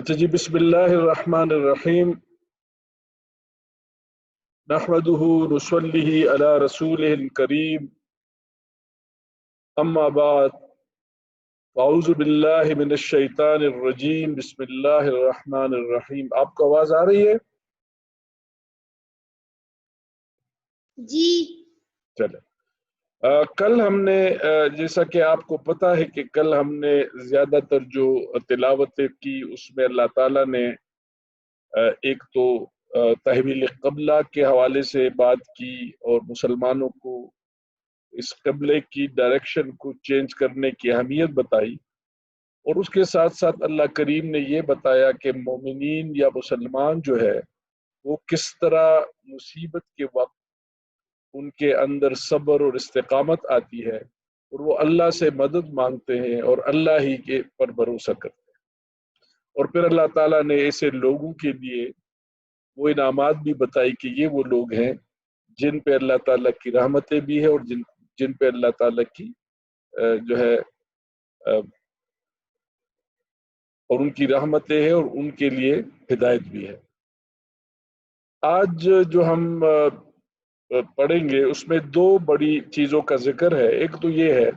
اچھا جی، بسم اللہ الرحمن الرحیم، نحمدہ نصلی علی رسولہ الکریم، اما بعد، اعوذ باللہ من الشیطان الرجیم، بسم اللہ الرحمن الرحیم۔ آپ کو آواز آ رہی ہے؟ جی چلے، کل ہم نے جیسا کہ آپ کو پتہ ہے کہ کل ہم نے زیادہ تر جو تلاوت کی اس میں اللہ تعالیٰ نے ایک تو تحویل قبلہ کے حوالے سے بات کی اور مسلمانوں کو اس قبلے کی ڈائریکشن کو چینج کرنے کی اہمیت بتائی، اور اس کے ساتھ ساتھ اللہ کریم نے یہ بتایا کہ مومنین یا مسلمان جو ہے وہ کس طرح مصیبت کے وقت ان کے اندر صبر اور استقامت آتی ہے اور وہ اللہ سے مدد مانگتے ہیں اور اللہ ہی کے پر بھروسہ کرتے ہیں۔ اور پھر اللہ تعالیٰ نے ایسے لوگوں کے لیے وہ انعامات بھی بتائی کہ یہ وہ لوگ ہیں جن پہ اللہ تعالیٰ کی رحمتیں بھی ہیں اور جن پہ اللہ تعالیٰ کی جو ہے اور ان کی رحمتیں ہیں اور ان کے لیے ہدایت بھی ہے۔ آج جو ہم پڑھیں گے اس میں دو بڑی چیزوں کا ذکر ہے۔ ایک تو یہ ہے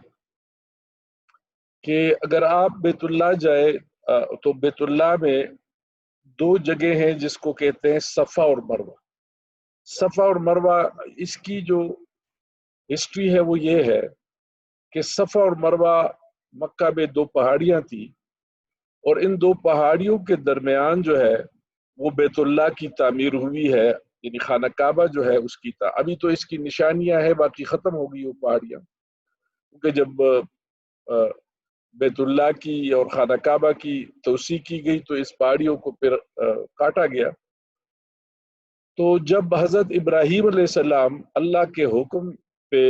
کہ اگر آپ بیت اللہ جائے تو بیت اللہ میں دو جگہ ہیں جس کو کہتے ہیں صفا اور مروہ۔ صفا اور مروہ، اس کی جو ہسٹری ہے وہ یہ ہے کہ صفا اور مروہ مکہ میں دو پہاڑیاں تھیں، اور ان دو پہاڑیوں کے درمیان جو ہے وہ بیت اللہ کی تعمیر ہوئی ہے، یعنی خانہ کعبہ جو ہے اس کی ابھی تو اس کی نشانیاں ہیں، باقی ختم ہو گئی وہ پہاڑیاں، کیونکہ جب بیت اللہ کی اور خانہ کعبہ کی توسیع کی گئی تو اس پہاڑیوں کو پھر کاٹا گیا۔ تو جب حضرت ابراہیم علیہ السلام اللہ کے حکم پہ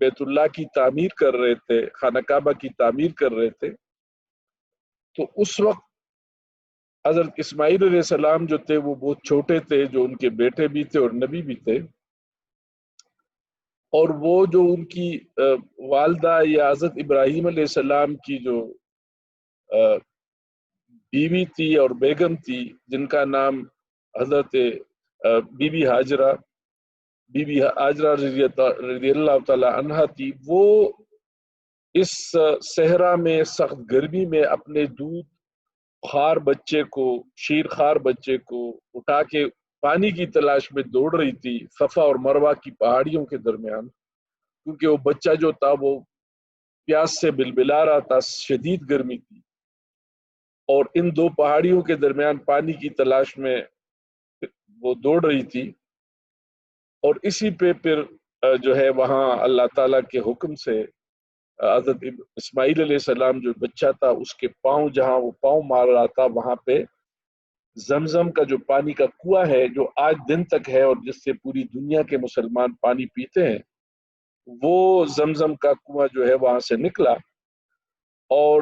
بیت اللہ کی تعمیر کر رہے تھے، خانہ کعبہ کی تعمیر کر رہے تھے، تو اس وقت حضرت اسماعیل علیہ السلام جو تھے وہ بہت چھوٹے تھے، جو ان کے بیٹے بھی تھے اور نبی بھی تھے، اور وہ جو ان کی والدہ یا حضرت ابراہیم علیہ السلام کی جو بیوی تھی اور بیگم تھی جن کا نام حضرت بی بی ہاجرہ رضی اللہ تعالی عنہا تھی، وہ اس صحرا میں سخت گرمی میں اپنے دودھ خار بچے کو، شیر خار بچے کو اٹھا کے پانی کی تلاش میں دوڑ رہی تھی صفا اور مروہ کی پہاڑیوں کے درمیان، کیونکہ وہ بچہ جو تھا وہ پیاس سے بلبلا رہا تھا، شدید گرمی تھی، اور ان دو پہاڑیوں کے درمیان پانی کی تلاش میں وہ دوڑ رہی تھی۔ اور اسی پہ پھر جو ہے وہاں اللہ تعالیٰ کے حکم سے حضرت اسماعیل علیہ السلام جو بچہ تھا اس کے پاؤں، جہاں وہ پاؤں مار رہا تھا، وہاں پہ زمزم کا جو پانی کا کنواں ہے جو آج دن تک ہے اور جس سے پوری دنیا کے مسلمان پانی پیتے ہیں، وہ زمزم کا کنواں جو ہے وہاں سے نکلا۔ اور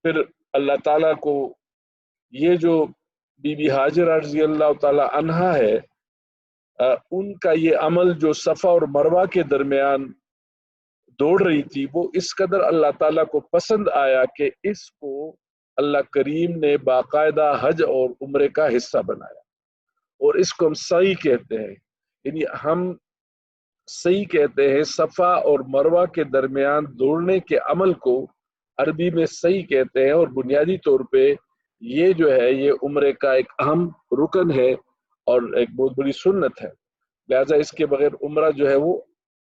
پھر اللہ تعالیٰ کو یہ جو بی بی ہاجرہ رضی اللہ تعالی عنہا ہے، ان کا یہ عمل جو صفا اور مروہ کے درمیان دوڑ رہی تھی، وہ اس قدر اللہ تعالیٰ کو پسند آیا کہ اس کو اللہ کریم نے باقاعدہ حج اور عمرے کا حصہ بنایا، اور اس کو ہم سعی کہتے ہیں، یعنی ہم سعی کہتے ہیں صفا اور مروہ کے درمیان دوڑنے کے عمل کو عربی میں سعی کہتے ہیں، اور بنیادی طور پہ یہ جو ہے یہ عمرے کا ایک اہم رکن ہے اور ایک بہت بڑی سنت ہے، لہذا اس کے بغیر عمرہ جو ہے وہ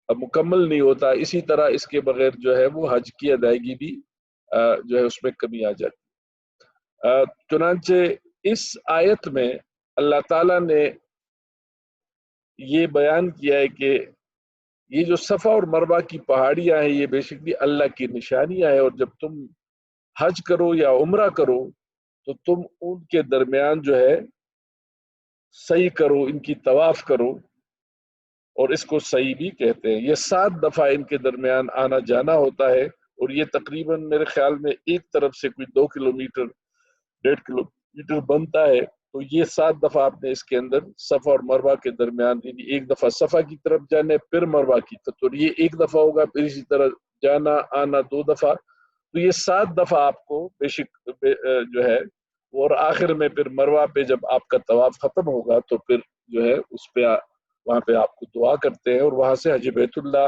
مکمل نہیں ہوتا۔ اسی طرح اس کے بغیر جو ہے وہ حج کی ادائیگی بھی جو ہے اس میں کمی آ جاتی۔ چنانچہ اس آیت میں اللہ تعالیٰ نے یہ بیان کیا ہے کہ یہ جو صفا اور مروہ کی پہاڑیاں ہیں یہ بیسکلی اللہ کی نشانیاں ہیں، اور جب تم حج کرو یا عمرہ کرو تو تم ان کے درمیان جو ہے سعی کرو، ان کی طواف کرو، اور اس کو سعی بھی کہتے ہیں۔ یہ 7 دفعہ ان کے درمیان آنا جانا ہوتا ہے، اور یہ تقریباً میرے خیال میں ایک طرف سے کوئی 2 کلومیٹر 1.5 کلومیٹر بنتا ہے، تو یہ 7 دفعہ آپ نے اس کے اندر صفا اور مروہ کے درمیان، یعنی ایک دفعہ صفا کی طرف جانے پھر مروہ کی طرف، تو یہ ایک دفعہ ہوگا، پھر اسی طرح جانا آنا 2 دفعہ، تو یہ 7 دفعہ آپ کو بیشک جو ہے اور آخر میں پھر مروہ پہ جب آپ کا طواف ختم ہوگا تو پھر جو ہے اس پہ وہاں پہ آپ کو دعا کرتے ہیں، اور وہاں سے حج بیت اللہ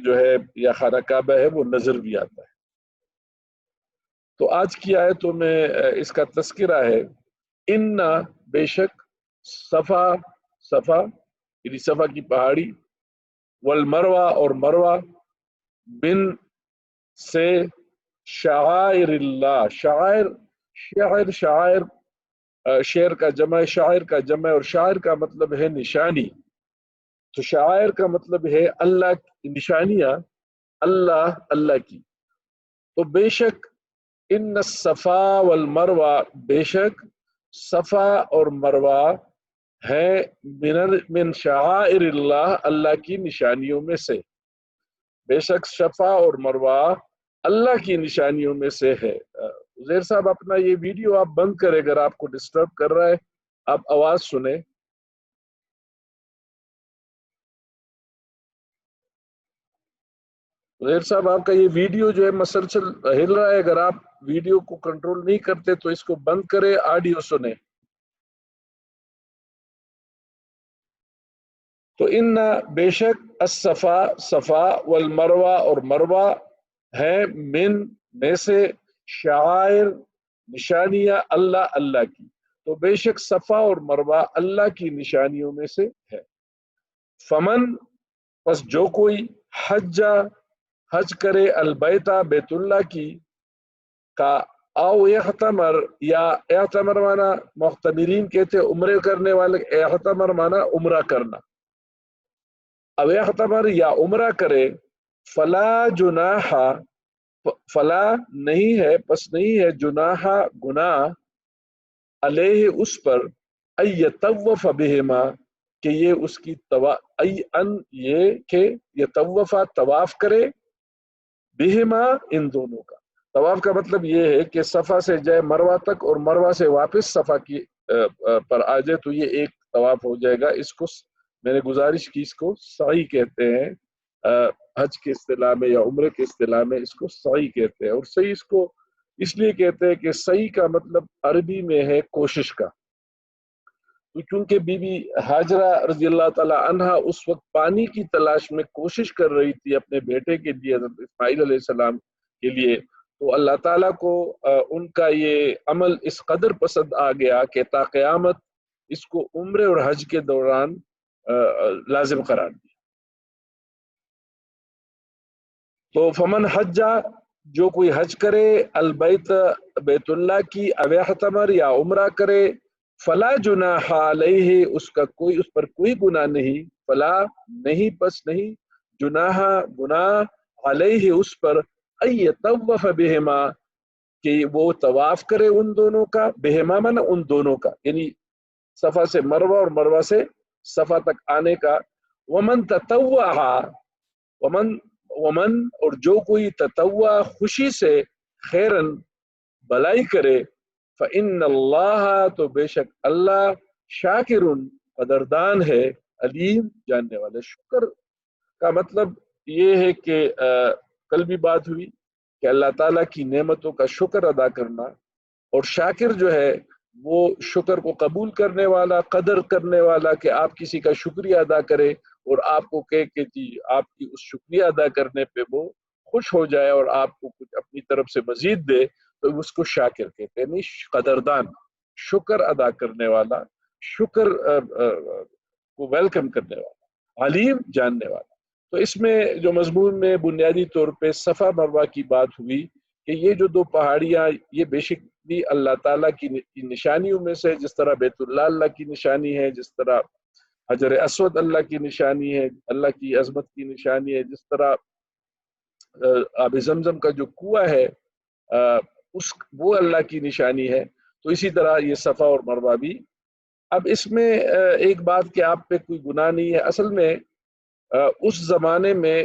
جو ہے یا خانہ کعبہ ہے وہ نظر بھی آتا ہے۔ تو آج کی آیتوں میں اس کا تذکرہ ہے، ان بے شک صفا، صفا یعنی صفا کی پہاڑی، والمروہ اور مروہ، بن سے شعائر اللہ، شعائر، شعر، شعائر شعر کا جمع، شاعر کا جمع، اور شاعر کا مطلب ہے نشانی۔ تو شاعر کا مطلب ہے اللہ کی نشانیاں، اللہ، اللہ کی۔ تو بے شک ان الصفا والمروہ، بے شک صفا اور مروہ ہے من شعائر اللہ، اللہ کی نشانیوں میں سے، بے شک صفا اور مروہ اللہ کی نشانیوں میں سے ہے۔ زیر صاحب اپنا یہ ویڈیو آپ بند کریں، اگر آپ کو ڈسٹرب کر رہا ہے، آپ آواز سنیں۔ زیر صاحب آپ کا یہ ویڈیو جو ہے مسلسل ہل رہا ہے، اگر آپ ویڈیو کو کنٹرول نہیں کرتے تو اس کو بند کریں، آڈیو سنیں۔ تو ان بے شک الصفا، صفا، والمروہ اور مروہ ہے میں سے شعائر، نشانیاں اللہ، اللہ کی۔ تو بے شک صفا اور مروہ اللہ کی نشانیوں میں سے ہے۔ فمن، پس جو کوئی حجہ، حج کرے، البیتہ، بیت اللہ کی، کا، او اعتمر، یا اعتمر مانا معتمرین کہتے عمرے کرنے والے، اعتمر مانا عمرہ کرنا، او اعتمر یا عمرہ کرے، فلا جناح، فلا نہیں ہے، پس نہیں ہے، جناح گناہ، علیہ اس پر، ایطوف بہما کہ یہ اس کی یہ کہ یطوفا طواف کرے، بہما ان دونوں کا۔ طواف کا مطلب یہ ہے کہ صفا سے جائے مروہ تک، اور مروہ سے واپس صفا کی پر آ جائے، تو یہ ایک طواف ہو جائے گا۔ اس کو میں نے گزارش کی، اس کو سعی کہتے ہیں، حج کے اصطلاح میں یا عمرے کے اصطلاح میں اس کو سعی کہتے ہیں۔ اور سعی اس کو اس لیے کہتے ہیں کہ سعی کا مطلب عربی میں ہے کوشش کا۔ کیونکہ بی بی ہاجرہ رضی اللہ تعالی عنہا اس وقت پانی کی تلاش میں کوشش کر رہی تھی اپنے بیٹے کے لیے، حضرت اسماعیل علیہ السلام کے لیے، تو اللہ تعالیٰ کو ان کا یہ عمل اس قدر پسند آ گیا کہ تا قیامت اس کو عمرے اور حج کے دوران لازم قرار دیا۔ تو فمن حجہ، جو کوئی حج کرے، البیت، بیت اللہ کی، او اعتمر یا عمرہ کرے، فلا جناح علیہ، اس پر کوئی گناہ نہیں، فلا نہیں، پس نہیں، جناح گناہ، علیہ اس پر، ایطوف بہما کہ وہ طواف کرے ان دونوں کا، بہما مانا ان دونوں کا، یعنی صفا سے مروہ اور مروہ سے صفا تک آنے کا۔ ومن تطوع، ومن اور جو کوئی تطوع خوشی سے، خیرن بلائی کرے، فإن اللہ تو بے شک اللہ، شاکر قدردان ہے، علیم جاننے والا۔ شکر کا مطلب یہ ہے کہ کل بھی بات ہوئی کہ اللہ تعالیٰ کی نعمتوں کا شکر ادا کرنا، اور شاکر جو ہے وہ شکر کو قبول کرنے والا، قدر کرنے والا، کہ آپ کسی کا شکریہ ادا کرے اور آپ کو کہے کہ جی آپ کی اس شکریہ ادا کرنے پہ وہ خوش ہو جائے اور آپ کو کچھ اپنی طرف سے مزید دے، تو اس کو شاکر کہتے ہیں، قدردان، شکر ادا کرنے والا، شکر کو ویلکم کرنے والا، علیم جاننے والا۔ تو اس میں جو مضمون میں بنیادی طور پہ صفا مروہ کی بات ہوئی کہ یہ جو دو پہاڑیاں، یہ بے شک بھی اللہ تعالیٰ کی نشانیوں میں سے، جس طرح بیت اللہ اللہ کی نشانی ہے، جس طرح حجر اسود اللہ کی نشانی ہے، اللہ کی عظمت کی نشانی ہے، جس طرح آب زمزم کا جو کنواں ہے وہ اللہ کی نشانی ہے، تو اسی طرح یہ صفا اور مروہ بھی۔ اب اس میں ایک بات کہ آپ پہ کوئی گناہ نہیں ہے، اصل میں اس زمانے میں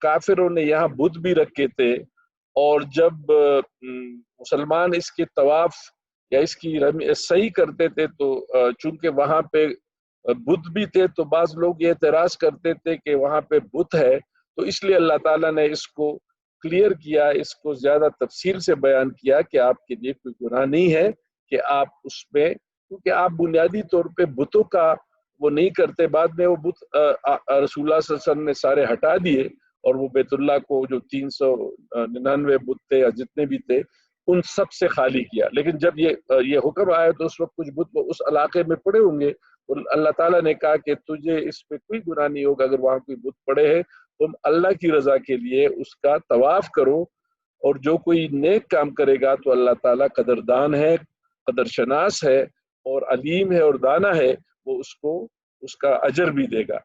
کافروں نے یہاں بت بھی رکھے تھے، اور جب مسلمان اس کے طواف یا اس کی صحیح کرتے تھے تو چونکہ وہاں پہ بت بھی تھے، تو بعض لوگ یہ اعتراض کرتے تھے کہ وہاں پہ بت ہے، تو اس لیے اللہ تعالیٰ نے اس کو کلیئر کیا، اس کو زیادہ تفصیل سے بیان کیا کہ آپ کے لیے کوئی گناہ نہیں ہے کہ آپ اس میں، کیونکہ آپ بنیادی طور پہ بتوں کا وہ نہیں کرتے، بعد میں وہ بت رسول اللہ صلی اللہ علیہ وسلم نے سارے ہٹا دیے اور وہ بیت اللہ کو جو 399 بت تھے یا جتنے بھی تھے ان سب سے خالی کیا. لیکن جب یہ حکم آیا تو اس وقت کچھ بت اس علاقے میں پڑے ہوں گے، اور اللہ تعالیٰ نے کہا کہ تجھے اس پہ کوئی گناہ نہیں ہوگا اگر وہاں کوئی بت پڑے ہے، تم اللہ کی رضا کے لیے اس کا طواف کرو، اور جو کوئی نیک کام کرے گا تو اللہ تعالیٰ قدردان ہے، قدر شناس ہے اور علیم ہے اور دانا ہے، وہ اس کو اس کا اجر بھی دے گا.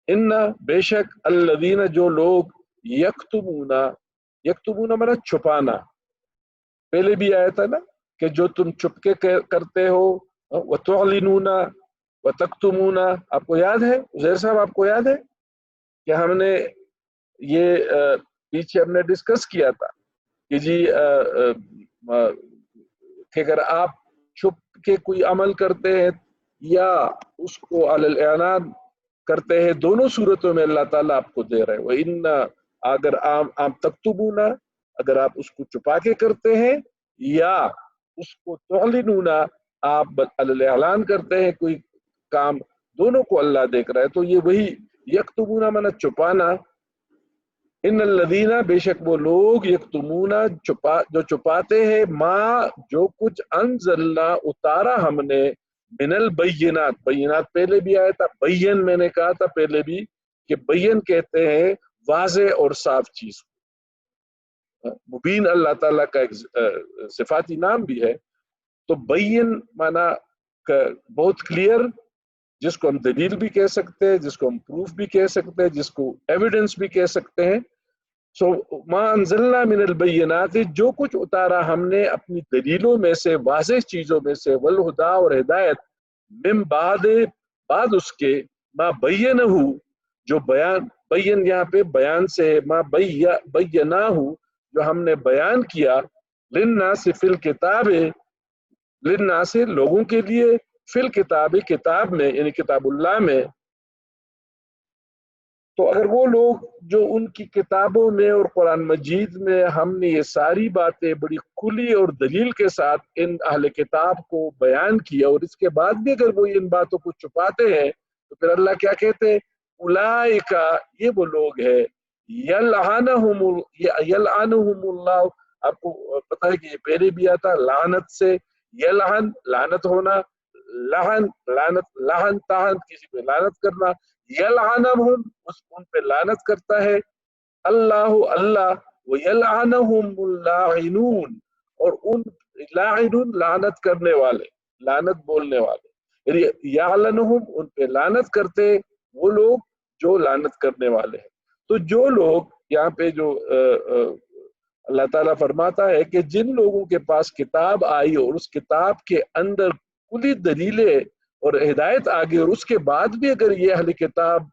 ان بے شک الذین جو لوگ یکتمون مانا چھپانا، پہلے بھی آیا تھا نا کہ جو تم چپ کے کرتے ہو، وتعلنون وتکتمون. آپ کو یاد ہے عزیر صاحب، آپ کو یاد ہے کہ ہم نے یہ پیچھے ہم نے ڈسکس کیا تھا کہ جی کہ اگر آپ چھپ کے کوئی عمل کرتے ہیں یا اس کو علی الاعلان کرتے ہیں، دونوں صورتوں میں اللہ تعالیٰ آپ کو دے رہے ہیں. وَإِنَّ اگر آپ تکتبون، اگر آپ اس کو چھپا کے کرتے ہیں، یا اس کو تعلنون آپ علی الاعلان کرتے ہیں کوئی کام، دونوں کو اللہ دیکھ رہا ہے. تو یہ وہی یکتمون مانا چھپانا. ان الذین بے شک وہ لوگ یکتمون جو چھپاتے ہیں، ما جو کچھ انزلنا اتارا ہم نے، من البینات. بینات پہلے بھی آیا تھا، بین میں نے کہا تھا پہلے بھی کہ بین کہتے ہیں واضح اور صاف چیز. مبین اللہ تعالیٰ کا ایک صفاتی نام بھی ہے. تو بین مانا بہت کلیئر، جس کو ہم دلیل بھی کہہ سکتے ہیں، جس کو ہم پروف بھی کہہ سکتے ہیں، جس کو ایویڈنس بھی کہہ سکتے ہیں. ما انزلنا من البینات، جو کچھ اتارا ہم نے اپنی دلیلوں میں سے، واضح چیزوں میں سے، والہدا اور ہدایت، من بعد اس کے، ما بینہ، جو بیان، بین یہاں پہ بیان سے، ما بینہ، جو ہم نے بیان کیا، للناس فی الکتاب، للناس لوگوں کے لیے، فی الکتاب کتاب میں یعنی کتاب اللہ میں. تو اگر وہ لوگ جو ان کی کتابوں میں اور قرآن مجید میں ہم نے یہ ساری باتیں بڑی کھلی اور دلیل کے ساتھ ان اہل کتاب کو بیان کیا، اور اس کے بعد بھی اگر وہ ان باتوں کو چھپاتے ہیں، تو پھر اللہ کیا کہتے ہیں؟ اولئک، یہ وہ لوگ ہیں، یلعنہم اللہ. آپ کو پتہ ہے کہ یہ پہلے بھی آتا لعنت سے، یلعن لعنت ہونا، لعن لعنت، لعن تہن کسی پہ لعنت کرنا، یلعنہم ان پہ لعنت کرتا ہے اللہ، اللہ، ویلعنہم اللاعنون، اور ان لاعنون لعنت کرنے والے، لعنت بولنے والے، یعنی یعلنہم ان پہ لعنت کرتے وہ لوگ جو لعنت کرنے والے ہیں. تو جو لوگ یہاں پہ جو اللہ تعالیٰ فرماتا ہے کہ جن لوگوں کے پاس کتاب آئی اور اس کتاب کے اندر کلی دلیلیں اور ہدایت آ گئی، اور اس کے بعد بھی اگر یہ اہل کتاب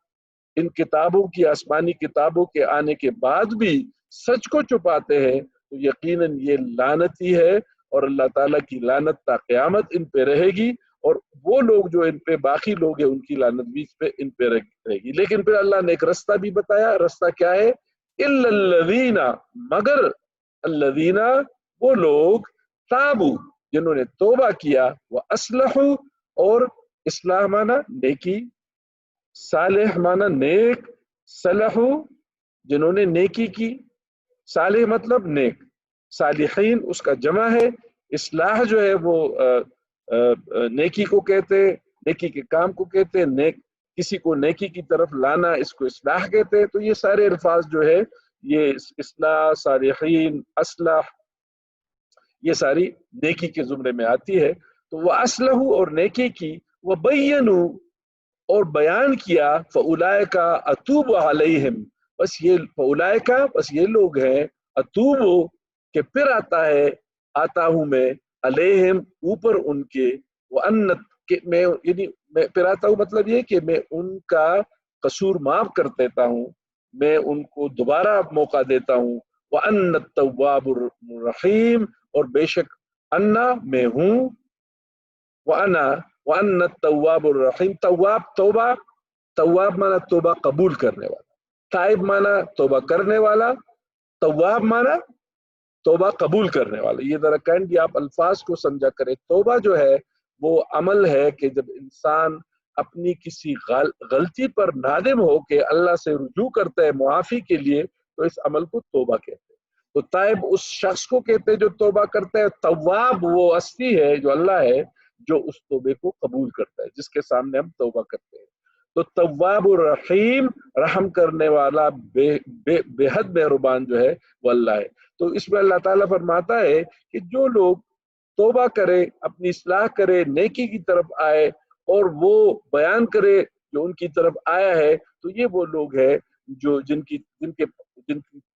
ان کتابوں کی، آسمانی کتابوں کے آنے کے بعد بھی سچ کو چھپاتے ہیں، تو یقیناً یہ لعنتی ہے، اور اللہ تعالیٰ کی لعنت تا قیامت ان پہ رہے گی، اور وہ لوگ جو ان پہ باقی لوگ ہیں ان کی لعنت بھی ان پہ رہے گی. لیکن پھر اللہ نے ایک رستہ بھی بتایا. رستہ کیا ہے؟ الا الذین، مگر الذین وہ لوگ، تابو جنہوں نے توبہ کیا، واصلحوا اور اصلاح مانا نیکی، صالح مانا نیک، صلحو جنہوں نے نیکی کی، صالح مطلب نیک، صالحین اس کا جمع ہے. اصلاح جو ہے وہ نیکی کو کہتے، نیکی کے کام کو کہتے، نیک کسی کو نیکی کی طرف لانا اس کو اصلاح کہتے. تو یہ سارے الفاظ جو ہے یہ اصلاح، صالحین، اصلاح، یہ ساری نیکی کے زمرے میں آتی ہے. تو وہ اصلح اور نیکی کی، وہ بینوا اور بیان کیا، فاولئک اتوب علیہم، بس یہ فاولئک، بس یہ لوگ ہیں، اتوب کہ پھر آتا ہے، آتا ہوں میں، علیہم اوپر ان کے، وانت کہ میں، یعنی میں پھر آتا ہوں مطلب یہ کہ میں ان کا قصور معاف کر دیتا ہوں، میں ان کو دوبارہ موقع دیتا ہوں. وان التواب الرحیم، اور بے شک انا میں ہوں، وان التواب الرحیم، تواب توبہ، تواب مانا توبہ قبول کرنے والا، تائب مانا توبہ کرنے والا، تواب مانا توبہ قبول کرنے والا. یہ ذرا کائنڈلی آپ الفاظ کو سمجھا کریں. توبہ جو ہے وہ عمل ہے کہ جب انسان اپنی کسی غلطی پر نادم ہو کے اللہ سے رجوع کرتا ہے معافی کے لیے، تو اس عمل کو توبہ کہتے ہیں. تو تائب اس شخص کو کہتے ہیں جو توبہ کرتا ہے. تواب وہ ہستی ہے جو اللہ ہے، جو اس توبے کو قبول کرتا ہے، جس کے سامنے ہم توبہ کرتے ہیں. تو تواب الرحیم، رحم کرنے والا، بے حد مہربان جو ہے وہ اللہ ہے. تو اس میں اللہ تعالیٰ فرماتا ہے کہ جو لوگ توبہ کرے، اپنی اصلاح کرے، نیکی کی طرف آئے اور وہ بیان کرے جو ان کی طرف آیا ہے، تو یہ وہ لوگ ہیں جو جن کی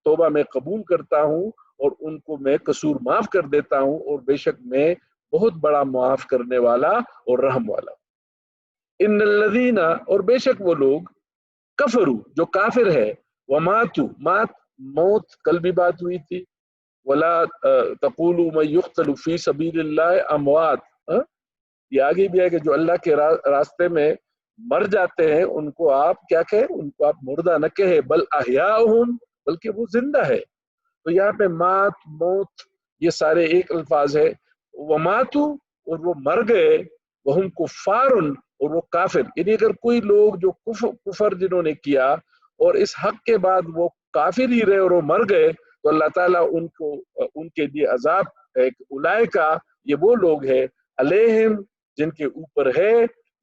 توبہ میں قبول کرتا ہوں اور ان کو میں قصور معاف کر دیتا ہوں، اور بے شک میں بہت بڑا معاف کرنے والا اور رحم والا. ان الذین، اور بے شک وہ لوگ، کفروا جو کافر ہے، وماتوا، موت کل بھی بات ہوئی تھی، ولا تقولوا من يقتل في سبيل الله اموات، یہ آگے بھی ہے کہ جو اللہ کے راستے میں مر جاتے ہیں ان کو آپ کیا کہیں، ان کو آپ مردہ نہ کہیں، بل احیاءہم، بلکہ وہ زندہ ہے. تو یہاں پہ مات، موت، یہ سارے ایک الفاظ ہے. وماتوا، اور وہ مر گئے، وہم کفار، اور وہ کافر. یعنی اگر کوئی لوگ جو کفر جنہوں نے کیا اور اس حق کے بعد وہ کافر ہی رہے اور وہ مر گئے، تو اللہ تعالیٰ ان کے لیے عذاب ہے. اولئک، یہ وہ لوگ ہیں، علیہم، جن کے اوپر ہے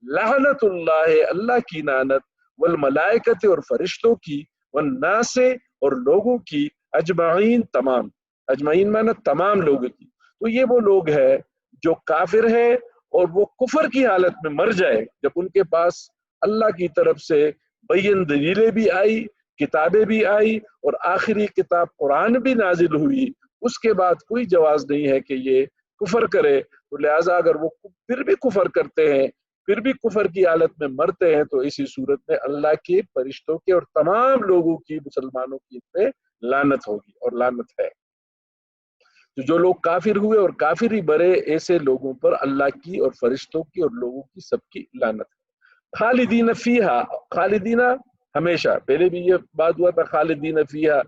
لعنت اللہ، اللہ کی لعنت، والملائکۃ، اور فرشتوں کی، والناس، اور لوگوں کی، اجمعین، تمام. اجمعین معنی تمام لوگوں کی. تو یہ وہ لوگ ہیں جو کافر ہے اور وہ کفر کی حالت میں مر جائے، جب ان کے پاس اللہ کی طرف سے بین دلیلیں بھی آئی، کتابیں بھی آئی، اور آخری کتاب قرآن بھی نازل ہوئی، اس کے بعد کوئی جواز نہیں ہے کہ یہ کفر کرے. تو لہٰذا اگر وہ پھر بھی کفر کرتے ہیں، پھر بھی کفر کی حالت میں مرتے ہیں، تو اسی صورت میں اللہ کے، فرشتوں کے اور تمام لوگوں کی، مسلمانوں کی پہ لعنت ہوگی اور لعنت ہے. تو جو لوگ کافر ہوئے اور کافر ہی برے، ایسے لوگوں پر اللہ کی اور فرشتوں کی اور لوگوں کی سب کی لعنت ہے. خالدین فیہا، خالدین ہمیشہ، پہلے بھی یہ بات ہوا تھا خالدین فیہا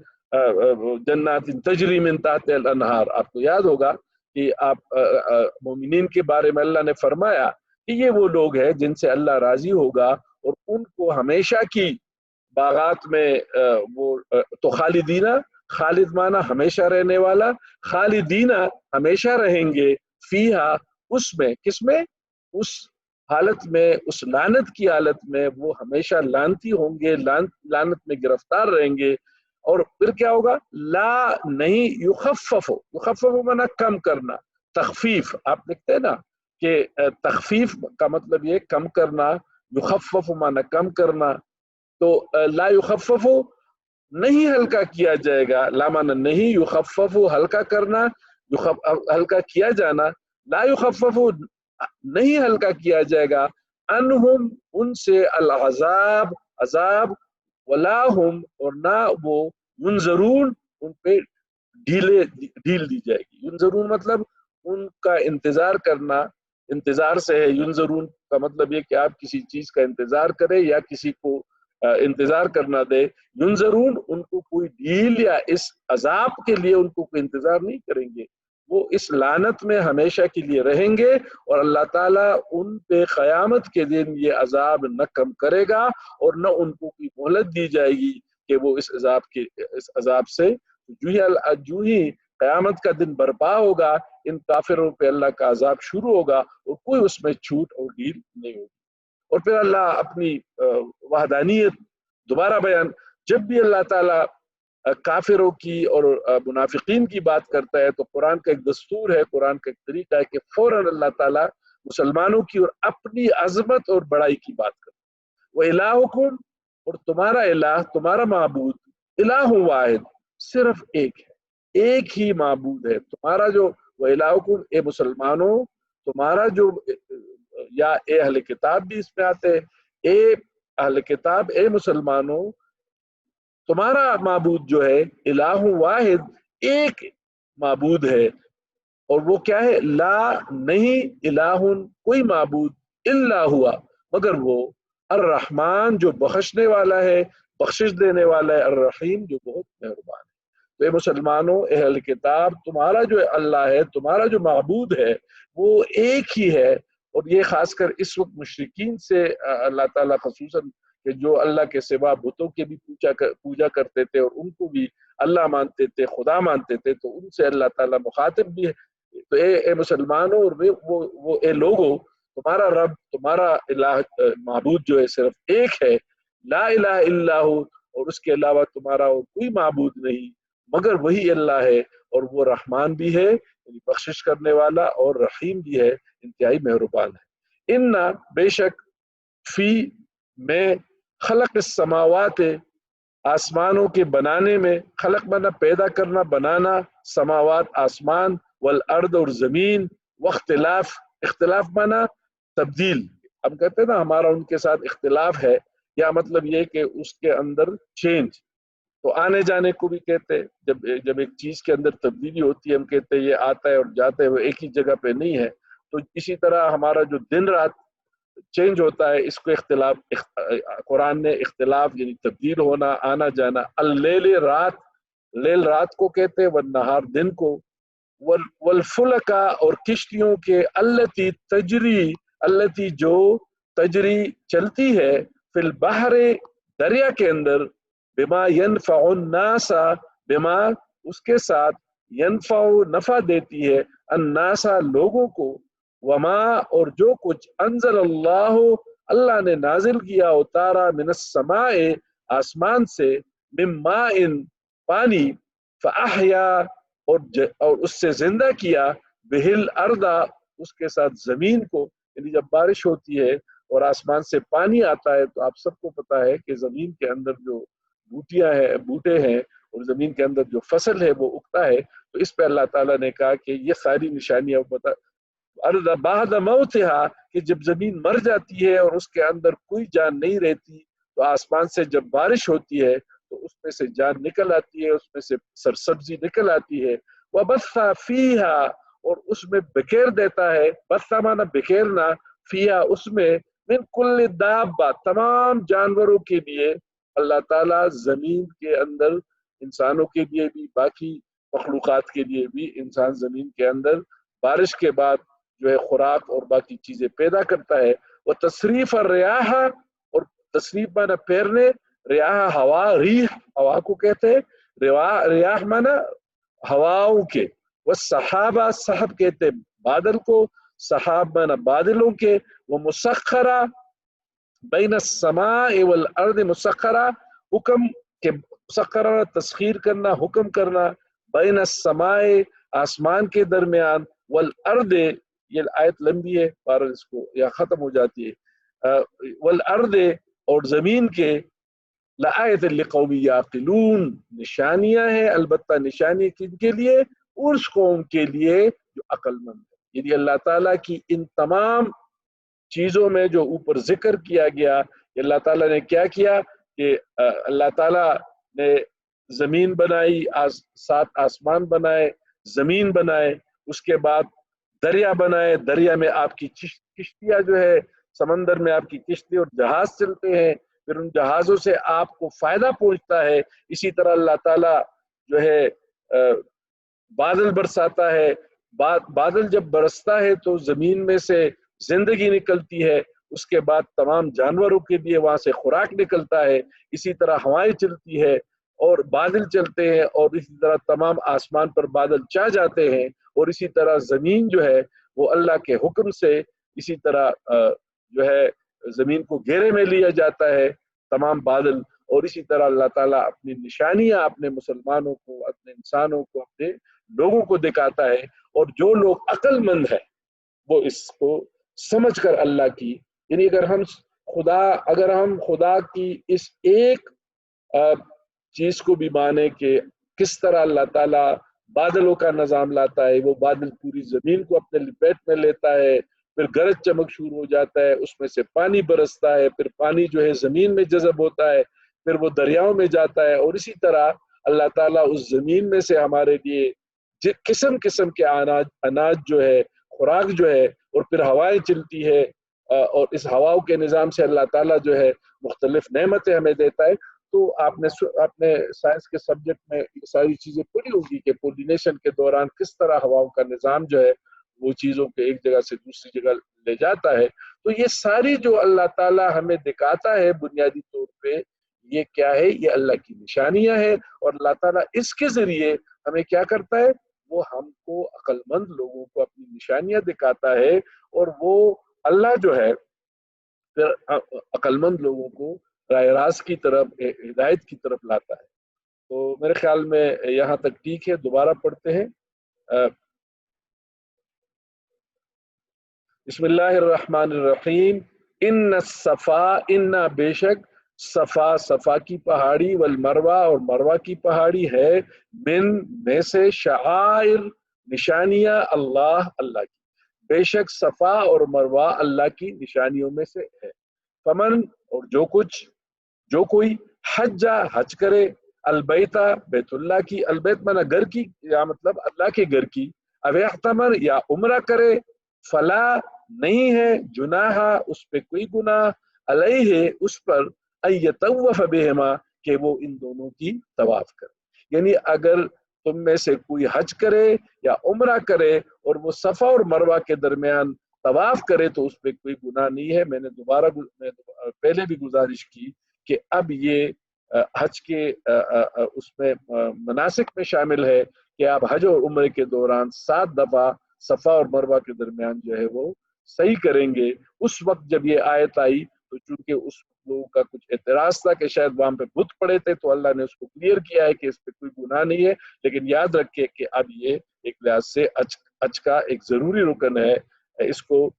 جنات تجری من تحت الانہار. آپ کو یاد ہوگا کہ آپ مومنین کے بارے میں اللہ نے فرمایا کہ یہ وہ لوگ ہیں جن سے اللہ راضی ہوگا اور ان کو ہمیشہ کی باغات میں وہ تو خالدین، خالد معنی ہمیشہ رہنے والا، خالدین ہمیشہ رہیں گے، فیہا اس میں، کس میں، اس حالت میں، اس لعنت کی حالت میں وہ ہمیشہ لعنتی ہوں گے، لعنت میں گرفتار رہیں گے. اور پھر کیا ہوگا، لا نہیں، یخفف معنی کم کرنا، تخفیف. آپ لکھتے ہیں نا کہ تخفیف کا مطلب یہ کم کرنا، یخفف معنی کم کرنا. تو لا یخفف نہیں ہلکا کیا جائے گا، لا معنی نہیں، یخفف ہلکا کرنا، ہلکا کیا جانا، لا یخفف نہیں ہلکا کیا جائے گا، انہم ان سے، العذاب عذاب، ولا ہم اور نہ وہ، ینظرون ان پہ ڈھیل دی جائے گی. ینظرون مطلب ان کا انتظار کرنا، انتظار سے ہے. ینظرون کا مطلب یہ کہ آپ کسی چیز کا انتظار کریں یا کسی کو انتظار کرنا دے. ینظرون ان کو کوئی ڈھیل یا اس عذاب کے لیے ان کو کوئی انتظار نہیں کریں گے، وہ اس لعنت میں ہمیشہ کے لیے رہیں گے اور اللہ تعالیٰ ان پہ قیامت کے دن یہ عذاب نہ کم کرے گا اور نہ ان کو کوئی مہلت دی جائے گی کہ وہ اس عذاب سے جو ہی قیامت کا دن برپا ہوگا، ان کافروں پہ اللہ کا عذاب شروع ہوگا اور کوئی اس میں چھوٹ اور ڈھیل نہیں ہوگی. اور پھر اللہ اپنی وحدانیت دوبارہ بیان، جب بھی اللہ تعالیٰ کافروں کی اور منافقین کی بات کرتا ہے تو قرآن کا ایک دستور ہے، قرآن کا ایک طریقہ ہے کہ فوراً اللہ تعالیٰ مسلمانوں کی اور اپنی عظمت اور بڑائی کی بات کرتا ہے. وَإِلَٰهُكُمْ، اور تمہارا الہ، تمہارا معبود، الہ واحد، صرف ایک ہے، ایک ہی معبود ہے تمہارا. جو وَإِلَٰهُكُمْ، اے مسلمانوں، تمہارا جو، یا اے اہل کتاب بھی اس میں آتے ہیں، اے اہل کتاب، اے مسلمانوں، تمہارا معبود جو ہے الہ واحد، ایک معبود ہے. اور وہ کیا ہے، لا نہیں، الہ کوئی معبود، الا ہوا مگر وہ، الرحمن جو بخشنے والا ہے، بخشش دینے والا ہے، الرحیم جو بہت مہربان ہے. تو اے مسلمانوں، اہل کتاب، تمہارا جو اللہ ہے، تمہارا جو معبود ہے وہ ایک ہی ہے۔ اور یہ خاص کر اس وقت مشرکین سے اللہ تعالیٰ خصوصاً کہ جو اللہ کے سوا بتوں کے بھی پوجا کرتے تھے اور ان کو بھی اللہ مانتے تھے، خدا مانتے تھے، تو ان سے اللہ تعالیٰ مخاطب بھی ہے۔ تو اے مسلمانوں اور وہ اے لوگوں، تمہارا رب، تمہارا الہ، معبود جو ہے صرف ایک ہے، لا الہ الا ہو، اور اس کے علاوہ تمہارا اور کوئی معبود نہیں مگر وہی اللہ ہے، اور وہ رحمان بھی ہے، یعنی بخشش کرنے والا، اور رحیم بھی ہے، انتہائی مہربان ہے۔ ان بے شک فی میں خلق السماوات، آسمانوں کے بنانے میں، خلق مانا پیدا کرنا، بنانا، سماوات آسمان، والارض اور زمین، واختلاف، اختلاف مانا تبدیل۔ ہم کہتے ہیں نا ہمارا ان کے ساتھ اختلاف ہے، یا مطلب یہ کہ اس کے اندر چینج، تو آنے جانے کو بھی کہتے ہیں۔ جب ایک چیز کے اندر تبدیلی ہوتی ہے، ہم کہتے ہیں یہ آتا ہے اور جاتا ہے، وہ ایک ہی جگہ پہ نہیں ہے۔ تو اسی طرح ہمارا جو دن رات چینج ہوتا ہے، اس کو اختلاف، قرآن نے اختلاف یعنی تبدیل ہونا، آنا جانا، اللیل رات، لیل رات کو کہتے ہیں، والنہار دن کو، والفلکا اور کشتیوں کے، التی تجری، التی جو تجری چلتی ہے، فی البحر دریا کے اندر، بما ينفع الناس، بما اس کے ساتھ، ينفع نفع دیتی ہے، الناس لوگوں کو، وما اور جو کچھ، انزل اللہ اللہ نے نازل کیا، اتارا، من السماء آسمان سے، من ماء پانی، فاحیا اور اس سے زندہ کیا، بہل اردا اس کے ساتھ زمین کو، یعنی جب بارش ہوتی ہے اور آسمان سے پانی آتا ہے تو آپ سب کو پتا ہے کہ زمین کے اندر جو بوٹیاں ہیں، بوٹے ہیں، اور زمین کے اندر جو فصل ہے وہ اگتا ہے۔ تو اس پہ اللہ تعالیٰ نے کہا کہ یہ ساری نشانیاں بتا، ارض بعد موتھا، کہ جب زمین مر جاتی ہے اور اس کے اندر کوئی جان نہیں رہتی، تو آسمان سے جب بارش ہوتی ہے تو اس میں سے جان نکل آتی ہے، اس میں سے سرسبزی نکل آتی ہے۔ وبث فیہا اور اس میں بکھیر دیتا ہے، بث مانا بکھیرنا، فیہا اس میں، من کل دابہ تمام جانوروں کے لیے، اللہ تعالیٰ زمین کے اندر انسانوں کے لیے بھی، باقی مخلوقات کے لیے بھی، انسان زمین کے اندر بارش کے بعد جو ہے خوراک اور باقی چیزیں پیدا کرتا ہے۔ وہ تصریف الریاح اور تصریف مانا پھیرنے، ریاح ہوا، ریح ہوا کو کہتے ہیں، ریاح مانا ہواؤں کے، وہ صحابہ صحب کہتے ہیں بادل کو، صحاب مانا بادلوں کے، وہ مسخرہ بین السماء والارض، مسخرہ حکم کے، مسخرہ تسخیر کرنا، حکم کرنا، بین السماء آسمان کے درمیان، والارض یہ آیت لمبی ہے، پر اس کو یا ختم ہو جاتی ہے، والارض اور زمین کے، لآیت لقوم یعقلون نشانیاں ہیں، البتہ نشانی کن کے لیے؟ اس قوم کے لیے جو عقل مند ہے۔ یعنی اللہ تعالیٰ کی ان تمام چیزوں میں جو اوپر ذکر کیا گیا کہ اللہ تعالیٰ نے کیا کیا کہ اللہ تعالیٰ نے زمین بنائی، 7 آسمان بنائے، زمین بنائے، اس کے بعد دریا بنائے، دریا میں آپ کی کشتیاں جو ہے، سمندر میں آپ کی کشتی اور جہاز چلتے ہیں، پھر ان جہازوں سے آپ کو فائدہ پہنچتا ہے۔ اسی طرح اللہ تعالیٰ جو ہے بادل برساتا ہے، بادل جب برستا ہے تو زمین میں سے زندگی نکلتی ہے، اس کے بعد تمام جانوروں کے لیے وہاں سے خوراک نکلتا ہے۔ اسی طرح ہوائیں چلتی ہے اور بادل چلتے ہیں، اور اسی طرح تمام آسمان پر بادل چھا جاتے ہیں، اور اسی طرح زمین جو ہے وہ اللہ کے حکم سے اسی طرح جو ہے زمین کو گھیرے میں لیا جاتا ہے، تمام بادل، اور اسی طرح اللہ تعالیٰ اپنی نشانیاں اپنے مسلمانوں کو، اپنے انسانوں کو، اپنے لوگوں کو دکھاتا ہے، اور جو لوگ عقل مند ہیں وہ اس کو سمجھ کر اللہ کی، یعنی اگر ہم خدا کی اس ایک چیز کو بھی مانے کہ کس طرح اللہ تعالیٰ بادلوں کا نظام لاتا ہے، وہ بادل پوری زمین کو اپنے لپیٹ میں لیتا ہے، پھر گرج چمک شروع ہو جاتا ہے، اس میں سے پانی برستا ہے، پھر پانی جو ہے زمین میں جذب ہوتا ہے، پھر وہ دریاؤں میں جاتا ہے، اور اسی طرح اللہ تعالیٰ اس زمین میں سے ہمارے لیے قسم قسم کے اناج جو ہے، خوراک جو ہے، اور پھر ہوائیں چلتی ہے، اور اس ہواؤں کے نظام سے اللہ تعالیٰ جو ہے مختلف نعمتیں ہمیں دیتا ہے۔ تو آپ نے سائنس کے سبجیکٹ میں یہ ساری چیزیں پڑھی ہوگی کہ پولینیشن کے دوران کس طرح ہواؤں کا نظام جو ہے وہ چیزوں کو ایک جگہ سے دوسری جگہ لے جاتا ہے. تو یہ ساری جو اللہ تعالیٰ ہمیں دکھاتا ہے بنیادی طور پہ یہ کیا ہے؟ یہ اللہ کی نشانیاں ہیں. اور اللہ تعالیٰ اس کے ذریعے ہمیں کیا کرتا ہے؟ وہ ہم کو عقل مند لوگوں کو اپنی نشانیاں دکھاتا ہے، اور وہ اللہ جو ہے پھر عقل مند لوگوں کو راہ راست کی طرف، ہدایت کی طرف لاتا ہے. تو میرے خیال میں یہاں تک ٹھیک ہے. دوبارہ پڑھتے ہیں. بسم اللہ الرحمن الرحیم. ان الصفا، ان بے شک، صفا صفا کی پہاڑی، والمروہ اور مروہ کی پہاڑی ہے، میں سے شعائر نشانیاں اللہ اللہ کی. بے شک صفا اور مروہ اللہ کی نشانیوں میں سے ہے. فمن، اور جو کوئی حجہ حج کرے، البیتا بیت اللہ کی، البیت مانا گھر کی، یا مطلب اللہ کے گھر کی، او اعتمر یا عمرہ کرے، فلا نہیں ہے جناح اس پہ کوئی گناہ، علیہ اس پر، ان یطوف بہما کہ وہ ان دونوں کی طواف کرے. یعنی اگر تم میں سے کوئی حج کرے یا عمرہ کرے اور وہ صفا اور مروہ کے درمیان طواف کرے تو اس پہ کوئی گناہ نہیں ہے. میں نے پہلے بھی گزارش کی کہ اب یہ حج کے اس میں مناسک میں شامل ہے کہ آپ حج اور عمرے کے دوران 7 دفعہ صفا اور مروہ کے درمیان جو ہے وہ صحیح کریں گے. اس وقت جب یہ آیت آئی تو چونکہ اس لوگوں کا کچھ اعتراض تھا کہ شاید وہاں پہ بت پڑے تھے، تو اللہ نے اس کو کلیئر کیا ہے کہ اس پہ کوئی گناہ نہیں ہے. لیکن یاد رکھے کہ اب یہ ایک لحاظ سے حج کا ایک ضروری رکن ہے. اس کو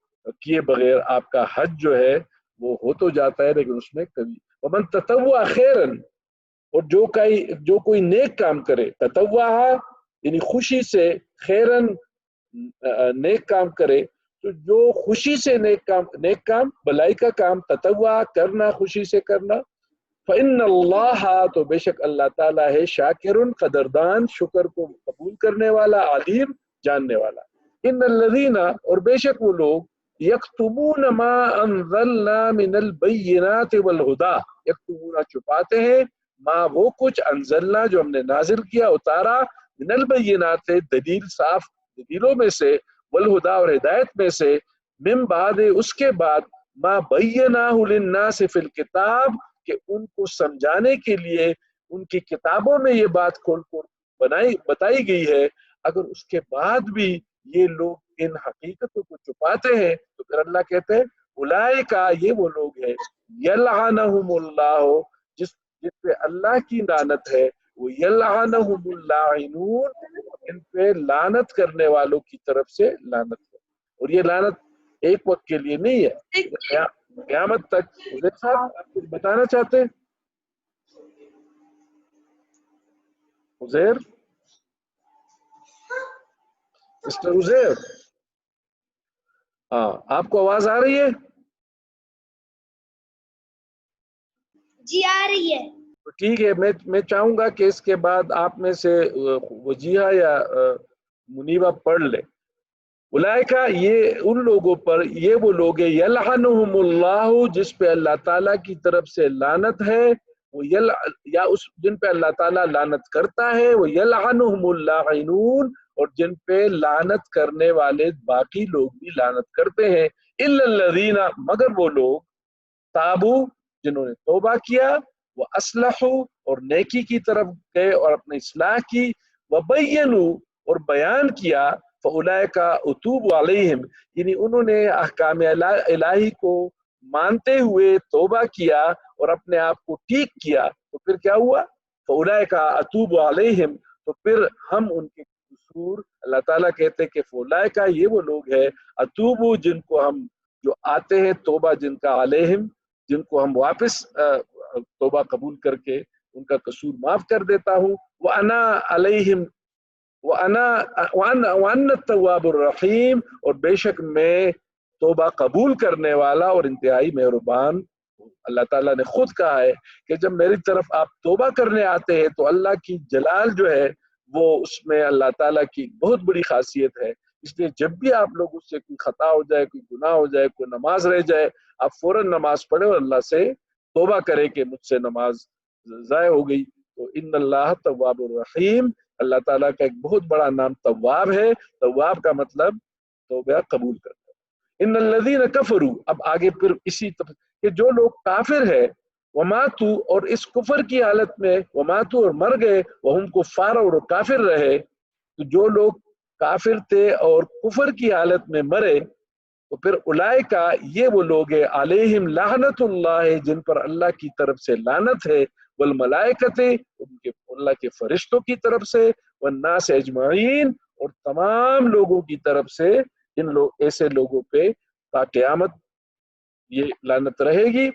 کیے بغیر آپ کا حج جو ہے وہ ہو تو جاتا ہے لیکن اس میں کبھی. ومن تطوع خیرا، اور جو کوئی نیک کام کرے، تطوع یعنی خوشی سے، خیرن نیک کام کرے، تو جو خوشی سے نیک کام بلائی کا کام، تطوع کرنا، خوشی سے کرنا، فإن اللہ تو بے شک اللہ تعالیٰ ہے، شاکرن قدردان، شکر کو قبول کرنے والا، علیم جاننے والا. ان الذین، اور بے شک وہ لوگ، یکتمون ما انزلنا من البینات والہدی، یکتمون چھپاتے ہیں، ما وہ کچھ، انزلنا جو ہم نے نازل کیا، اتارا، من البینات دلیل صاف دلیلوں میں سے، والہدی اور ہدایت میں سے، من بعد اس کے بعد، ما بیناہ للناس فی الکتاب کہ ان کو سمجھانے کے لیے ان کی کتابوں میں یہ بات کھول کر بتائی گئی ہے. اگر اس کے بعد بھی یہ لوگ ان حقیقتوں کو چھپاتے ہیں تو پھر اللہ کہتے ہیں اولئک، یہ وہ لوگ ہیں، یلعنہم اللہ، جس پہ اللہ کی لعنت ہے، وہ یلعنہم اللاعنون، ان پہ لعنت کرنے والوں کی طرف سے لعنت ہے. اور یہ لعنت ایک وقت کے لیے نہیں ہے، قیامت تک. عزیر صاحب آپ کچھ بتانا چاہتے ہیں؟ عزیر، مسٹر عزیر، ہاں آپ کو آواز آ رہی ہے؟ جی آ رہی ہے. تو ٹھیک ہے. میں چاہوں گا کہ اس کے بعد آپ میں سے وجیہہ یا منیبہ پڑھ لے. اولئکہ، یہ ان لوگوں پر، یہ وہ لوگ ہیں، یلعنہم اللہ جس پہ اللہ تعالیٰ کی طرف سے لعنت ہے، وہ یا اس جن پہ اللہ تعالیٰ لعنت کرتا ہے، وہ یلعنہم اللاعنون، اور جن پہ لعنت کرنے والے باقی لوگ بھی لعنت کرتے ہیں. الا الذین، مگر وہ لوگ، تابو جنہوں نے توبہ کیا، وہ اصلحوا اور نیکی کی طرف گئے اور اپنی اصلاح کی، وبینوا اور بیان کیا، فاولئک اتوب علیہم، یعنی انہوں نے احکام الہی کو مانتے ہوئے توبہ کیا اور اپنے آپ کو ٹھیک کیا، تو پھر کیا ہوا؟ فاولئک اتوب علیہم، تو پھر ہم ان کے قصور، اللہ تعالیٰ کہتے کہ فاولئک، یہ وہ لوگ ہیں، اتوب جن کو ہم جو آتے ہیں توبہ جن کا، علیہم جن کو ہم واپس توبہ قبول کر کے ان کا قصور معاف کر دیتا ہوں. وَأَنَا عَلَيْهِمْ وَأَنَّ التَّوَّابُ الرَّحِيمُ، اور بے شک میں توبہ قبول کرنے والا اور انتہائی مہربان. اللہ تعالیٰ نے خود کہا ہے کہ جب میری طرف آپ توبہ کرنے آتے ہیں تو اللہ کی جلال جو ہے وہ اس میں اللہ تعالیٰ کی بہت بڑی خاصیت ہے. اس لیے جب بھی آپ لوگ اس سے کوئی خطا ہو جائے، کوئی گناہ ہو جائے، کوئی نماز رہ جائے، آپ فوراً نماز پڑھیں اور اللہ سے توبہ کریں کہ مجھ سے نماز ضائع ہو گئی. تو ان اللہ تواب الرحیم، اللہ تعالیٰ کا ایک بہت بڑا نام تواب ہے. تواب کا مطلب توبہ قبول کرتا ہے. ان الذین کفروا، اب آگے پھر اسی طرح کہ جو لوگ کافر ہے، وماتو، اور اس کفر کی حالت میں وماتو اور مر گئے، وہم کفار، اور کافر رہے. تو جو لوگ کافر تھے اور کفر کی حالت میں مرے، تو پھر اولئکا، یہ وہ لوگ ہیں، علیہم لعنت اللہ، جن پر اللہ کی طرف سے لعنت ہے، والملائکۃ، ان کے اللہ کے فرشتوں کی طرف سے، والناس اجمعین، اور تمام لوگوں کی طرف سے. ان لوگ ایسے لوگوں پہ تا قیامت یہ لعنت رہے گی.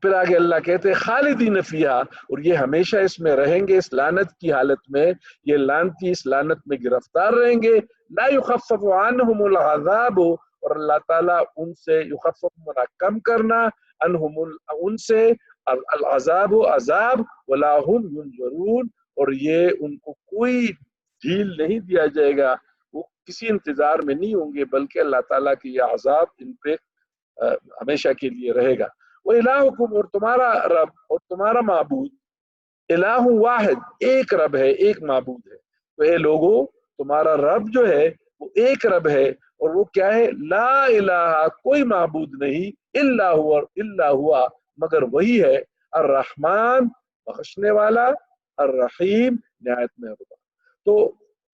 پھر آگے اللہ کہتے ہیں خالدین فیہا، اور یہ ہمیشہ اس میں رہیں گے، اس لعنت کی حالت میں. یہ لعنتی اس لعنت میں گرفتار رہیں گے. لا یخفف عنہم العذاب، اور اللہ تعالیٰ ان سے یخفف منا کم کرنا، عنہم ان سے العذاب عذاب، ولا هم ینظرون، اور یہ ان کو کوئی ڈھیل نہیں دیا جائے گا، وہ کسی انتظار میں نہیں ہوں گے، بلکہ اللہ تعالیٰ کی یہ عذاب ان پہ ہمیشہ کے لیے رہے گا. وَإِلَٰهُكُمْ، اور تمہارا رب اور تمہارا معبود، الہ واحد، ایک رب ہے، ایک معبود ہے. تو اے لوگو، تمہارا رب جو ہے وہ ایک رب ہے، اور وہ کیا ہے؟ لا الہ، کوئی معبود نہیں، الا ہوا، مگر وہی ہے، الرحمن، بخشنے والا، الرحیم، نہایت مہربان. تو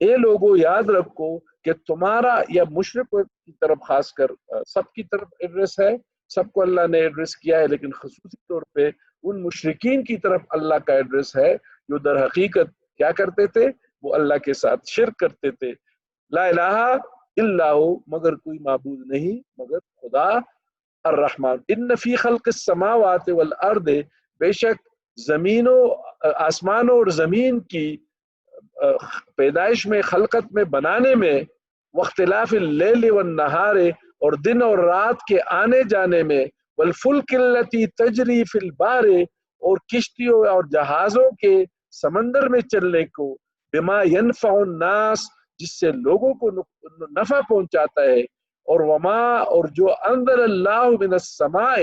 اے لوگو یاد رکھو کہ تمہارا، یا مشرق کی طرف خاص کر سب کی طرف ایڈریس ہے، سب کو اللہ نے ایڈریس کیا ہے، لیکن خصوصی طور پہ ان مشرکین کی طرف اللہ کا ایڈریس ہے جو در حقیقت کیا کرتے تھے؟ وہ اللہ کے ساتھ شرک کرتے تھے. لا الہ الا ہو، مگر کوئی معبود نہیں مگر خدا الرحمن. ان فی خلق السماوات والارض، بے شک زمینوں، آسمانوں اور زمین کی پیدائش میں، خلقت میں، بنانے میں، واختلاف اللیل والنہار، اور دن اور رات کے آنے جانے میں، والفلک التی تجری فی البحر، اور کشتیوں اور جہازوں کے سمندر میں چلنے کو، بما ینفع الناس، جس سے لوگوں کو نفع پہنچاتا ہے، اور وما، اور جو انزل اللہ من السماء،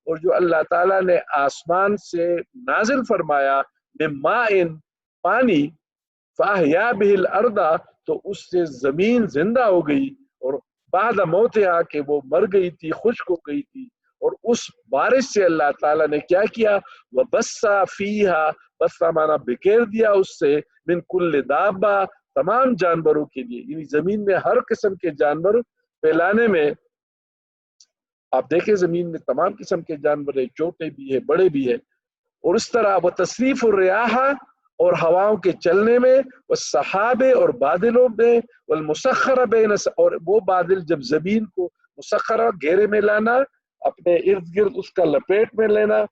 اور جو اللہ تعالیٰ نے آسمان سے نازل فرمایا، من ماء، پانی، فاحیا بہ الارض، تو اس سے زمین زندہ ہو گئی، اور بعد موتہا، کہ وہ مر گئی تھی، خشک ہو گئی تھی، اور اس بارش سے اللہ تعالیٰ نے کیا کیا؟ وَبَثَّ فِيهَا، بثا مانا بکیر دیا اس سے، من کل دابہ، تمام جانوروں کے لیے، یعنی زمین میں ہر قسم کے جانور پھیلانے میں. آپ دیکھیں زمین میں تمام قسم کے جانور ہیں، چھوٹے بھی ہیں، بڑے بھی ہیں. اور اس طرح وہ تصریف الریاح، اور ہواؤں کے چلنے میں، والسحاب، اور بادلوں میں، والمسخر بین، اور وہ بادل جب زمین کو مسخرہ، گھیرے میں لانا، اپنے ارد گرد اس کا لپیٹ میں لینا.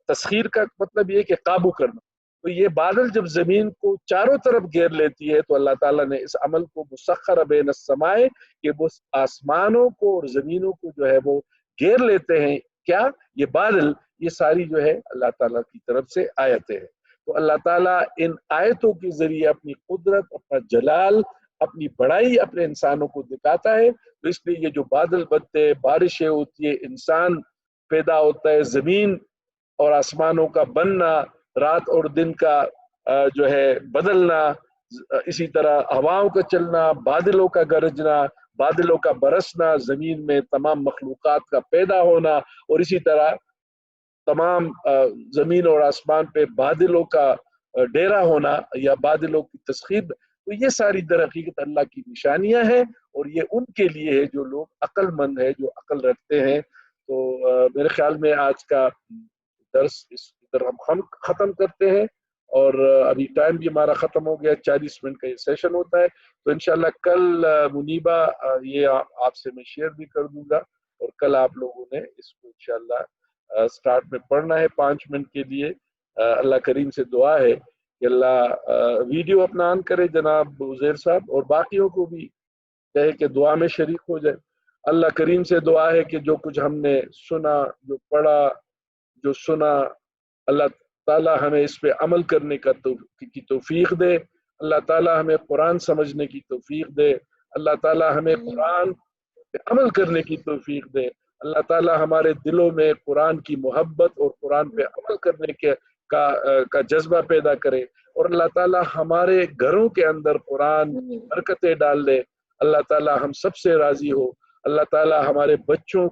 تسخیر کا مطلب یہ کہ قابو کرنا. تو یہ بادل جب زمین کو چاروں طرف گھیر لیتی ہے، تو اللہ تعالیٰ نے اس عمل کو مسخر بین السماء، کہ وہ آسمانوں کو اور زمینوں کو جو ہے وہ گھیر لیتے ہیں. کیا؟ یہ بادل، یہ ساری جو ہے اللہ تعالیٰ کی طرف سے آیتیں ہیں. تو اللہ تعالیٰ ان آیتوں کے ذریعے اپنی قدرت، اپنا جلال، اپنی بڑائی اپنے انسانوں کو دکھاتا ہے. تو اس لیے یہ جو بادل بنتے ہیں، بارشیں ہوتی ہے، انسان پیدا ہوتا ہے، زمین اور آسمانوں کا بننا، رات اور دن کا جو ہے بدلنا، اسی طرح ہواؤں کا چلنا، بادلوں کا گرجنا، بادلوں کا برسنا، زمین میں تمام مخلوقات کا پیدا ہونا، اور اسی طرح تمام زمین اور آسمان پہ بادلوں کا ڈیرا ہونا یا بادلوں کی تسخیر. تو یہ ساری در حقیقت اللہ کی نشانیاں ہیں، اور یہ ان کے لیے ہے جو لوگ عقل مند ہیں، جو عقل رکھتے ہیں. تو میرے خیال میں آج کا درس اس طرح ہم ختم کرتے ہیں، اور ابھی ٹائم بھی ہمارا ختم ہو گیا، 40 منٹ کا یہ سیشن ہوتا ہے. تو انشاءاللہ کل منیبہ یہ آپ سے میں شیئر بھی کر دوں گا، اور کل آپ لوگوں نے اس کو انشاءاللہ سٹارٹ میں پڑھنا ہے 5 منٹ کے لیے. اللہ کریم سے دعا ہے کہ اللہ ویڈیو اپنا آن کرے جناب عزیر صاحب، اور باقیوں کو بھی کہے کہ دعا میں شریک ہو جائے. اللہ کریم سے دعا ہے کہ جو کچھ ہم نے سنا، جو پڑھا، جو سنا، اللہ تعالیٰ ہمیں اس پہ عمل کرنے کی توفیق دے. اللہ تعالیٰ ہمیں قرآن سمجھنے کی توفیق دے. اللہ تعالیٰ ہمیں قرآن پہ عمل کرنے کی توفیق دے. اللہ تعالیٰ ہمارے دلوں میں قرآن کی محبت اور قرآن پہ عمل کرنے کے کا جذبہ پیدا کرے، اور اللہ تعالیٰ ہمارے گھروں کے اندر قرآن برکتیں ڈال دے۔ اللہ تعالیٰ ہم سب سے راضی ہو۔ اللہ تعالیٰ ہمارے بچوں،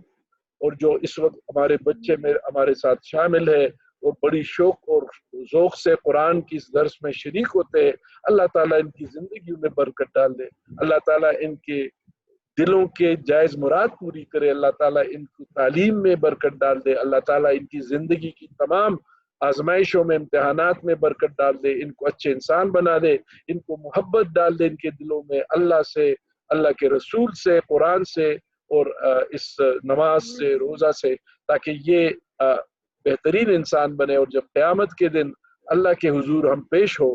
اور جو اس وقت ہمارے بچے میں ہمارے ساتھ شامل ہے اور بڑی شوق اور ذوق سے قرآن کی اس درس میں شریک ہوتے ہیں، اللہ تعالیٰ ان کی زندگیوں میں برکت ڈال دے۔ اللہ تعالیٰ ان کے دلوں کے جائز مراد پوری کرے۔ اللہ تعالیٰ ان کی تعلیم میں برکت ڈال دے۔ اللہ تعالیٰ ان کی زندگی کی تمام آزمائشوں میں، امتحانات میں برکت ڈال دے۔ ان کو اچھے انسان بنا دے، ان کو محبت ڈال دے ان کے دلوں میں اللہ سے، اللہ کے رسول سے، قرآن سے، اور اس نماز سے، روزہ سے، تاکہ یہ بہترین انسان بنے، اور جب قیامت کے دن اللہ کے حضور ہم پیش ہو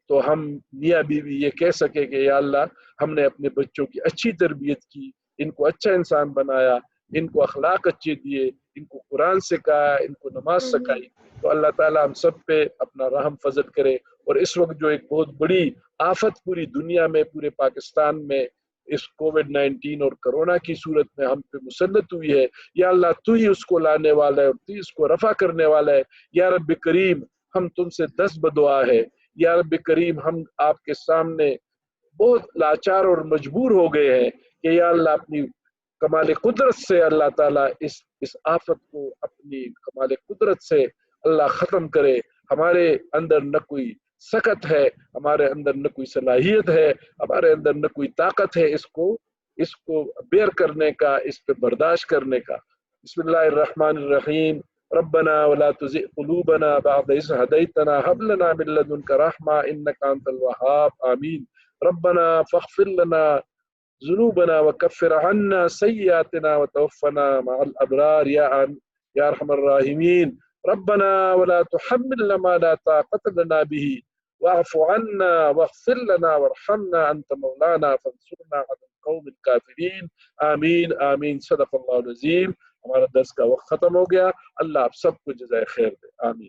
تو ہم میاں بیوی یہ کہہ سکے کہ یا اللہ، ہم نے اپنے بچوں کی اچھی تربیت کی، ان کو اچھا انسان بنایا، ان کو اخلاق اچھے دیے، ان کو قرآن سکھایا، ان کو نماز سکھائی۔ تو اللہ تعالیٰ ہم سب پہ اپنا رحم فضل کرے۔ اور اس وقت جو ایک بہت بڑی آفت پوری دنیا میں، پورے پاکستان میں اس کووڈ-19 اور کرونا کی صورت میں ہم پہ مسلط ہوئی ہے، یا اللہ تو ہی اس کو لانے والا ہے اور تو ہی اس کو رفع کرنے والا ہے۔ یا رب کریم، ہم تم سے دست بدعا ہے، یا رب کریم ہم آپ کے سامنے بہت لاچار اور مجبور ہو گئے ہیں کہ یا اللہ اپنی کمال قدرت سے اللہ تعالیٰ اس آفت کو اپنی کمال قدرت سے اللہ ختم کرے۔ ہمارے اندر نہ کوئی سخت ہے، ہمارے اندر نہ کوئی صلاحیت ہے، ہمارے اندر نہ کوئی طاقت ہے اس کو بیئر کرنے کا، اس پہ برداشت کرنے کا۔ بسم اللہ الرحمن الرحیم۔ ربنا ولا تزغ قلوبنا بعد إذ هديتنا هب لنا من لدنك رحمة إنك أنت الوهاب آمين۔ ربنا فاغفر لنا ذنوبنا وكفر عنا سيئاتنا وتوفنا مع الأبرار يا أرحم الراحمين۔ ربنا ولا تحملنا ما لا طاقة لنا به واعف عنا واغفر لنا وارحمنا أنت مولانا فانصرنا على القوم الكافرين آمین آمین۔ صدق اللہ العظیم۔ ہمارا درس کا وقت ختم ہو گیا۔ اللہ آپ سب کو جزائے خیر دے، آمین۔